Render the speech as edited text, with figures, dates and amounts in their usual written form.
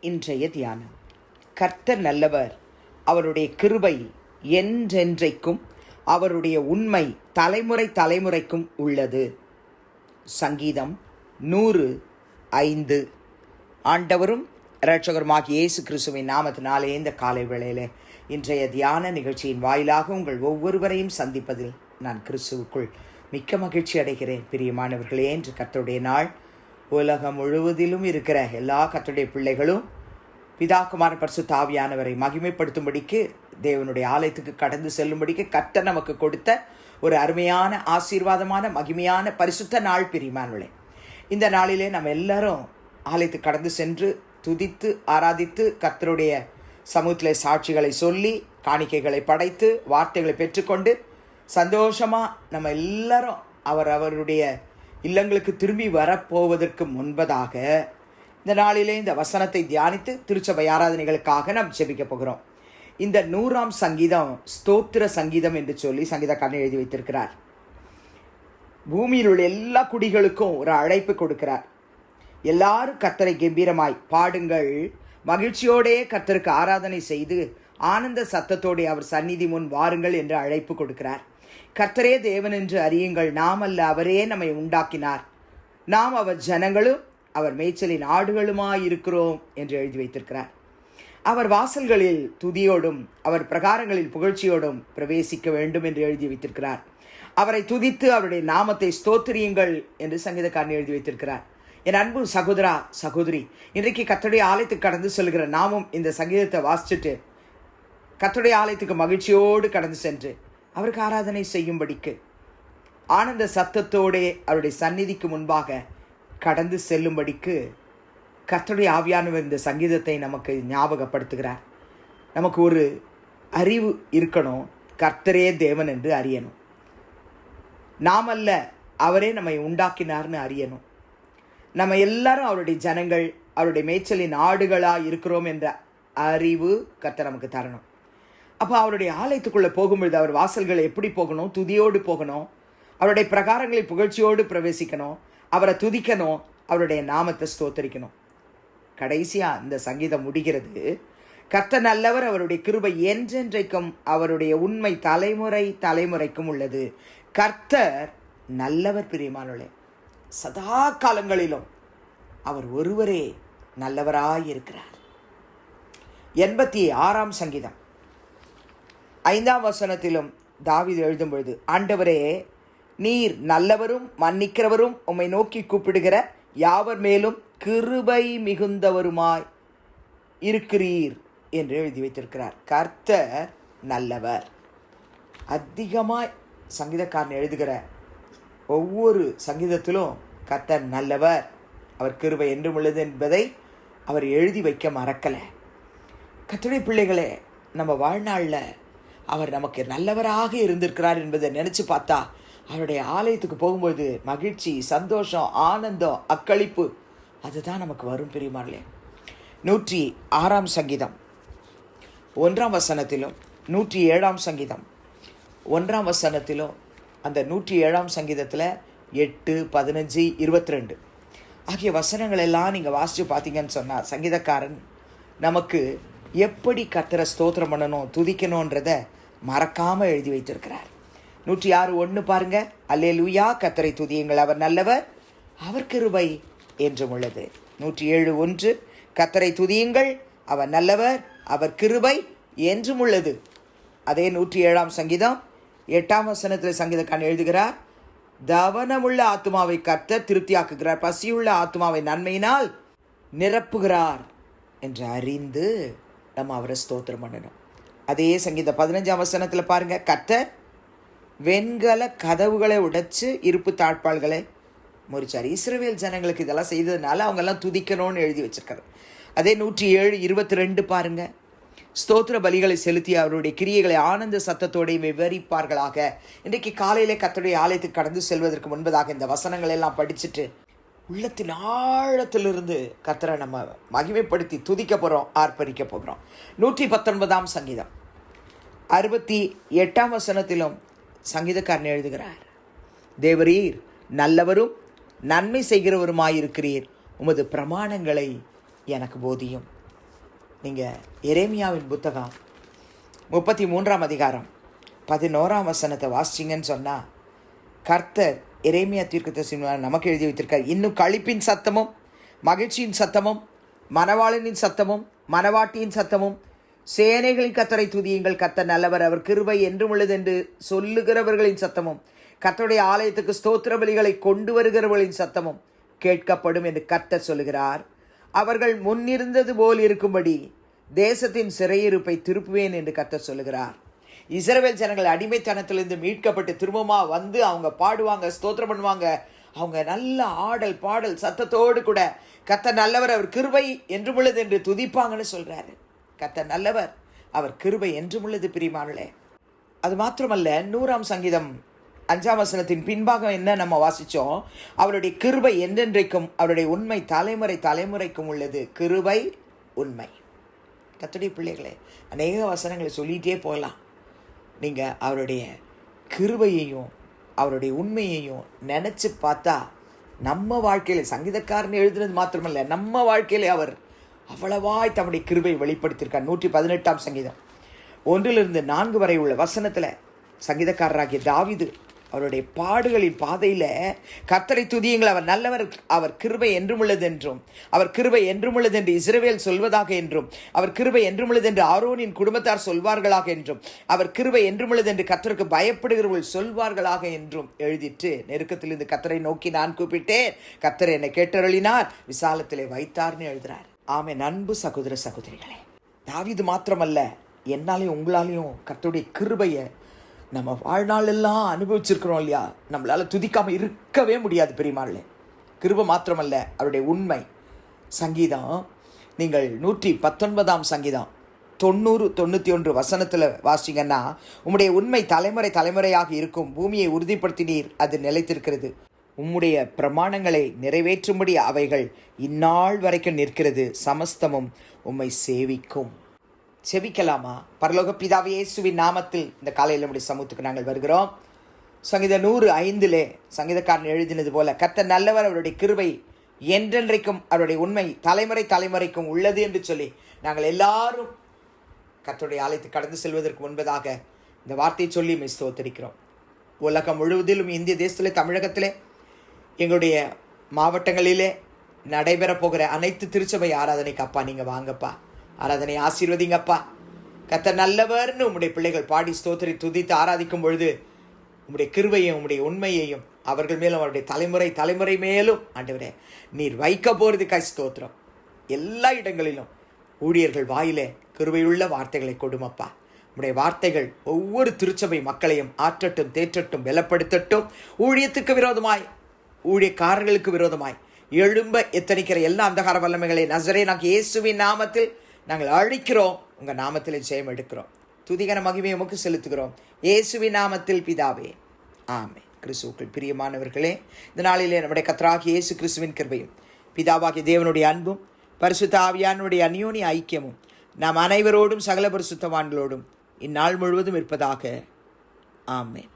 இன்றைய தியானம். கர்த்தர் நல்லவர், அவருடைய கிருபை என்றென்றைக்கும், அவருடைய உண்மை தலைமுறை தலைமுறைக்கும் உள்ளது. சங்கீதம் 105. ஆண்டவரும் இரட்சகருமாகிய இயேசு கிறிஸ்துவின் நாமத்தினாலே இந்த காலை வேளையிலே இன்றைய தியான நிகழ்ச்சியின் வாயிலாக உங்கள் ஒவ்வொருவரையும் சந்திப்பதில் நான் கிறிஸ்துவுக்குள் மிக்க மகிழ்ச்சி அடைகிறேன். பிரியமானவர்களே, என்று கர்த்தருடைய நாள். உலகம் முழுவதிலும் இருக்கிற எல்லா கர்த்தருடைய பிள்ளைகளும் பிதா குமாரன் பரிசுத்த ஆவியானவரை மகிமைப்படுத்தும்படிக்கு தேவனுடைய ஆலயத்துக்கு கடந்து செல்லும்படிக்கு கர்த்தர் நமக்கு கொடுத்த ஒரு அருமையான ஆசீர்வாதமான மகிமையான பரிசுத்த நாள். பிரியமானவர்களே, இந்த நாளிலே நம்ம எல்லாரும் ஆலயத்துக்கு கடந்து சென்று துதித்து ஆராதித்து கர்த்தருடைய சமூகத்திலே சாட்சிகளை சொல்லி காணிக்கைகளை படைத்து வார்த்தைகளை பெற்றுக்கொண்டு சந்தோஷமாக நம்ம எல்லாரும் அவருடைய இல்லங்களுக்கு திரும்பி வரப்போவதற்கு முன்பதாக இந்த நாளிலே இந்த வசனத்தை தியானித்து திருச்சபை ஆராதனைகளுக்காக நாம் ஜெபிக்க போகிறோம். இந்த 100ஆம் சங்கீதம் ஸ்தோத்திர சங்கீதம் என்று சொல்லி சங்கீதக்காரன் எழுதி வைத்திருக்கிறார். பூமியில் உள்ள எல்லா குடிகளுக்கும் ஒரு அழைப்பு கொடுக்கிறார். எல்லாரும் கர்த்தரை கம்பீரமாய் பாடுங்கள், மகிழ்ச்சியோடே கர்த்தருக்கு ஆராதனை செய்து ஆனந்த சத்தத்தோடு அவர் சந்நிதி முன் வாருங்கள் என்று அழைப்பு கொடுக்கிறார். கர்த்தரே தேவன் என்று அறியுங்கள், நாம் அல்ல அவரே நம்மை உண்டாக்கினார், நாம் அவர் ஜனங்களும் அவர் மேய்ச்சலின் ஆடுகளுமாயிருக்கிறோம் என்று எழுதி வைத்திருக்கிறார். அவர் வாசல்களில் துதியோடும் அவர் பிரகாரங்களில் புகழ்ச்சியோடும் பிரவேசிக்க வேண்டும் என்று எழுதி வைத்திருக்கிறார். அவரை துதித்து அவருடைய நாமத்தை ஸ்தோத்திரியுங்கள் என்று சங்கீதக்காரன் எழுதி வைத்திருக்கிறார். என் அன்பு சகோதரா சகோதரி, இன்றைக்கு கர்த்தருடைய ஆலயத்துக்கு கடந்து செல்கிற நாமும் இந்த சங்கீதத்தை வாசிச்சுட்டு கர்த்தருடைய ஆலயத்துக்கு மகிழ்ச்சியோடு கடந்து சென்று அவருக்கு ஆராதனை செய்யும்படிக்கு ஆனந்த சத்தத்தோடே அவருடைய சந்நிதிக்கு முன்பாக கடந்து செல்லும்படிக்கு கர்த்தருடைய ஆவியானவர் இந்த சங்கீதத்தை நமக்கு ஞாபகப்படுத்துகிறார். நமக்கு ஒரு அறிவு இருக்கணும், கர்த்தரே தேவன் என்று அறியணும். நாம் அல்ல அவரே நம்மை உண்டாக்கினார்னு அறியணும். நம்ம எல்லாரும் அவருடைய ஜனங்கள், அவருடைய மேய்ச்சலின் ஆடுகளாக இருக்கிறோம் என்ற அறிவு கர்த்தர் நமக்கு தரணும். அப்போ அவருடைய ஆலயத்துக்குள்ளே போகும்பொழுது அவர் வாசல்களை எப்படி போகணும்? துதியோடு போகணும், அவருடைய பிரகாரங்களில் புகழ்ச்சியோடு பிரவேசிக்கணும், அவரை துதிக்கணும், அவருடைய நாமத்தை ஸ்தோத்தரிக்கணும். கடைசியாக இந்த சங்கீதம் முடிகிறது, கர்த்தர் நல்லவர், அவருடைய கிருபை என்றென்றைக்கும், அவருடைய உண்மை தலைமுறை தலைமுறைக்கும் உள்ளது. கர்த்தர் நல்லவர். பிரியமானவர்களே, சதா காலங்களிலும் அவர் ஒருவரே நல்லவராயிருக்கிறார். 86ஆம் சங்கீதம் 5ஆம் வசனத்திலும் தாவீது எழுதும் பொழுது, ஆண்டவரே நீர் நல்லவரும் மன்னிக்கிறவரும், உம்மை நோக்கி கூப்பிடுகிற யாவர் மேலும் கிருபை மிகுந்தவருமாய் இருக்கிறீர் என்று எழுதி வைத்திருக்கிறார். கர்த்தர் நல்லவர். அதிகமாய் சங்கீதக்காரன் எழுதுகிற ஒவ்வொரு சங்கீதத்திலும் கர்த்தர் நல்லவர், அவர் கிருபை என்றும் உள்ளது என்பதை அவர் எழுதி வைக்க மறக்கலை. கர்த்தருடைய பிள்ளைகளே, நம்ம வாழ்நாளில் அவர் நமக்கு நல்லவராக இருந்திருக்கிறார் என்பதை நினச்சி பார்த்தா அவருடைய ஆலயத்துக்கு போகும்போது மகிழ்ச்சி, சந்தோஷம், ஆனந்தம், அக்களிப்பு அதுதான் நமக்கு வரும். பிரியமானவர்களே, 106ஆம் சங்கீதம் 1ஆம் வசனத்திலும் 107ஆம் சங்கீதம் 1ஆம் வசனத்திலும் அந்த 107ஆம் சங்கீதத்தில் 8, 15, 22 ஆகிய வசனங்கள் எல்லாம் நீங்கள் வாசித்து பார்த்தீங்கன்னு சொன்னால் சங்கீதக்காரன் நமக்கு எப்படி கர்த்தரை ஸ்தோத்திரம் பண்ணணும், துதிக்கணுன்றதை மறக்காமல் எழுதி வைத்திருக்கிறார். 106:1 பாருங்க, அல்லேலூயா, கர்த்தரை துதியுங்கள், அவர் நல்லவர், அவர் கிருபை என்றும் உள்ளது. 107:1, கர்த்தரை துதியுங்கள், அவர் நல்லவர், அவர் கிருபை என்றும் உள்ளது. அதே 107ஆம் சங்கீதம் 8ஆம் வசனத்தில் சங்கீதக்காரன் எழுதுகிறார், தவனமுள்ள ஆத்மாவை கர்த்தர் திருப்தியாக்குகிறார், பசியுள்ள ஆத்மாவை நன்மையினால் நிரப்புகிறார் என்று அறிந்து நம்ம அவரை ஸ்தோத்திரம் பண்ணணும். அதே சங்கீதம் 15ஆம் வசனத்தில் பாருங்க, கர்த்தர் வெண்கல கதவுகளை உடைச்சு இருப்பு தாழ்பாள்களை முறிச்சார். இஸ்ரவேல் ஜனங்களுக்கு இதெல்லாம் செய்ததுனால அவங்கெல்லாம் துதிக்கணும்னு எழுதி வச்சிருக்காரு. அதே 107:22 பாருங்க, ஸ்தோத்திர பலிகளை செலுத்தி அவருடைய கிரியைகளை ஆனந்த சத்தத்தோடு விவரிப்பார்களாக. இன்றைக்கு காலையிலே கர்த்தருடைய ஆலயத்துக்கு கடந்து செல்வதற்கு முன்பதாக இந்த வசனங்கள் எல்லாம் படிச்சுட்டு உள்ளத்தின் ஆழத்திலிருந்து கர்த்தரை நம்ம மகிமைப்படுத்தி துதிக்க போகிறோம், ஆர்ப்பரிக்க போகிறோம். 119ஆம் சங்கீதம் 68ஆம் வசனத்திலும் சங்கீதக்காரன் எழுதுகிறார், தேவரீர் நல்லவரும் நன்மை செய்கிறவருமாயிருக்கிறீர், உமது பிரமாணங்களை எனக்கு போதியும். நீங்கள் எரேமியாவின் புத்தகம் 33ஆம் அதிகாரம் 11ஆம் வசனத்தை வாசிச்சிங்கன்னு சொன்னால், கர்த்தர் எரேமியா தீர்க்கதரிசியால் நமக்கு எழுதி வைத்திருக்கார். இன்னும் களிப்பின் சத்தமும் மகிழ்ச்சியின் சத்தமும் மணவாளனின் சத்தமும் மணவாட்டியின் சத்தமும் சேனைகளின் கர்த்தரை துதியுங்கள், கர்த்தர் நல்லவர், அவர் கிருபை என்றும் உள்ளது என்று சொல்லுகிறவர்களின் சத்தமும் கர்த்தருடைய ஆலயத்துக்கு ஸ்தோத்திர பலிகளை கொண்டு வருகிறவர்களின் சத்தமும் கேட்கப்படும் என்று கர்த்தர் சொல்லுகிறார். அவர்கள் முன்னிருந்தது போல் இருக்கும்படி தேசத்தின் சிறையிருப்பை திருப்புவேன் என்று கர்த்தர் சொல்லுகிறார். இஸ்ரவேல் ஜனங்கள் அடிமைத்தனத்திலிருந்து மீட்கப்பட்டு திரும்பமா வந்து அவங்க பாடுவாங்க, ஸ்தோத்திரம் பண்ணுவாங்க. அவங்க நல்ல ஆடல் பாடல் சத்தத்தோடு கூட கர்த்தர் நல்லவர், அவர் கிருபை என்றும் உள்ளது என்று துதிப்பாங்கன்னு சொல்றாரு. கர்த்தர் நல்லவர், அவர் கிருபை என்றும் உள்ளது. பிரியமானவர்களே, அது மாத்திரமல்ல, 100ஆம் சங்கீதம் 5ஆம் வசனத்தின் பின்பாகம் என்ன நம்ம வாசிச்சோம்? அவருடைய கிருபை என்றென்றைக்கும், அவருடைய உண்மை தலைமுறை தலைமுறைக்கும் உள்ளது. கிருபை, உண்மை. கர்த்தருடைய பிள்ளைகளே, அநேக வசனங்களை சொல்லிகிட்டே போகலாம். நீங்கள் அவருடைய கிருபையையும் அவருடைய உண்மையையும் நினச்சி பார்த்தா நம்ம வாழ்க்கையில், சங்கீதக்காரன் எழுதுனது மாத்திரமல்ல, நம்ம வாழ்க்கையிலே அவர் அவ்வளவாய் தம்முடைய கிருபை வெளிப்படுத்தியிருக்கார். 118ஆம் சங்கீதம் 1-4 வரை உள்ள வசனத்தில் சங்கீதக்காரராகிய தாவீது அவருடைய பாடுகளின் பாதையில் கர்த்தரை துதியுங்கள், அவர் நல்லவர், அவர் கிருபை என்றும் உள்ளது என்றும், அவர் கிருபை என்றும் உள்ளது என்று இஸ்ரவேல் சொல்வதாக என்றும், அவர் கிருபை என்றும் உள்ளது என்று ஆரோனின் குடும்பத்தார் சொல்வார்களாக என்றும், அவர் கிருபை என்றும் உள்ளது என்று கர்த்தருக்கு பயப்படுகிறவர்கள் சொல்வார்களாக என்றும் எழுதிட்டு, நெருக்கத்திலிருந்து கர்த்தரை நோக்கி நான் கூப்பிட்டேன், கர்த்தர் என்னை கேட்டருளினார், விசாலத்திலே வைத்தார்னு எழுதுறார். ஆமென். அன்பு சகோதர சகோதரிகளே, தாவீது மாத்திரமல்ல, என்னாலையும் உங்களாலையும் கர்த்தருடைய கிருபையை நம்ம வாழ்நாள் எல்லாம் அனுபவிச்சிருக்கிறோம் இல்லையா? நம்மளால் துதிக்காமல் இருக்கவே முடியாது. பெரியமாளே, கிருபை மாத்திரமல்ல, அவருடைய உண்மை. சங்கீதம், நீங்கள் 119ஆம் சங்கீதம் 90-91 வசனத்தில் வாசிங்கன்னா, உம்முடைய உண்மை தலைமுறை தலைமுறையாக இருக்கும், பூமியை உறுதிப்படுத்தினீர், அது நிலைத்திருக்கிறது, உம்முடைய பிரமாணங்களை நிறைவேற்றும்படி அவைகள் இந்நாள் வரைக்கும் நிற்கிறது, சமஸ்தமும் உம்மை சேவிக்கும். செபிக்கலாமா? பரலோக பிதாவே, இயேசுவின் நாமத்தில் இந்த காலையில் நம்முடைய சமூகத்துக்கு நாங்கள் வருகிறோம். சங்கீதம் 105 சங்கீதக்காரன் எழுதினது போல, கர்த்தர் நல்லவர், அவருடைய கிருபை என்றென்றைக்கும், அவருடைய உண்மை தலைமுறை தலைமுறைக்கும் உள்ளது என்று சொல்லி நாங்கள் எல்லாரும் கர்த்தருடைய ஆலயத்துக்கு கடந்து செல்வதற்கு முன்பதாக இந்த வார்த்தையை சொல்லி ஸ்தோத்திரிக்கிறோம். உலகம் முழுவதிலும், இந்திய தேசத்திலே, தமிழகத்திலே, எங்களுடைய மாவட்டங்களிலே நடைபெறப் போகிற அனைத்து திருச்சபை ஆராதனைக்கு அப்பா நீங்கள் வாங்கப்பா, ஆராதனை ஆசீர்வதிங்கப்பா. கர்த்தர் நல்லவர்னு உம்முடைய பிள்ளைகள் பாடி ஸ்தோத்திரி துதித்து ஆராதிக்கும் பொழுது உம்முடைய கிருபையும் உம்முடைய உண்மையையும் அவர்கள் மேலும் அவருடைய தலைமுறை தலைமுறை மேலும் ஆண்டவரே நீர் வைக்க போகிறதுக்காய் ஸ்தோத்திரம். எல்லா இடங்களிலும் ஊழியர்கள் வாயிலே கிருபையுள்ள வார்த்தைகளை கொடுமப்பா. உம்முடைய வார்த்தைகள் ஒவ்வொரு திருச்சபை மக்களையும் ஆற்றட்டும், தேற்றட்டும், பலப்படுத்தட்டும். ஊழியத்துக்கு விரோதமாய், ஊழியக்காரர்களுக்கு விரோதமாய் எழும்ப எத்தனிக்கிற எல்லா அந்தகார வல்லமைகளை நசரேயனாகிய இயேசுவின் நாமத்தில் நாங்கள் அழிக்கிறோம். உங்கள் நாமத்தில் ஜெயம் எடுக்கிறோம். துதிகன மகிமையை உமக்கு செலுத்துகிறோம், இயேசுவின் நாமத்தில் பிதாவே, ஆமென். கிறிஸ்துவுக்குள் பிரியமானவர்களே, இந்த நாளிலே நம்முடைய கர்த்தராகிய இயேசு கிறிஸ்துவின் கிருபையும் பிதாவாகிய தேவனுடைய அன்பும் பரிசுத்த ஆவியானுடைய அந்யோன்ய ஐக்கியமும் நாம் அனைவரோடும் சகல பரிசுத்தவான்களோடும் இந்நாள் முழுவதும் இருப்பதாக. ஆமென்.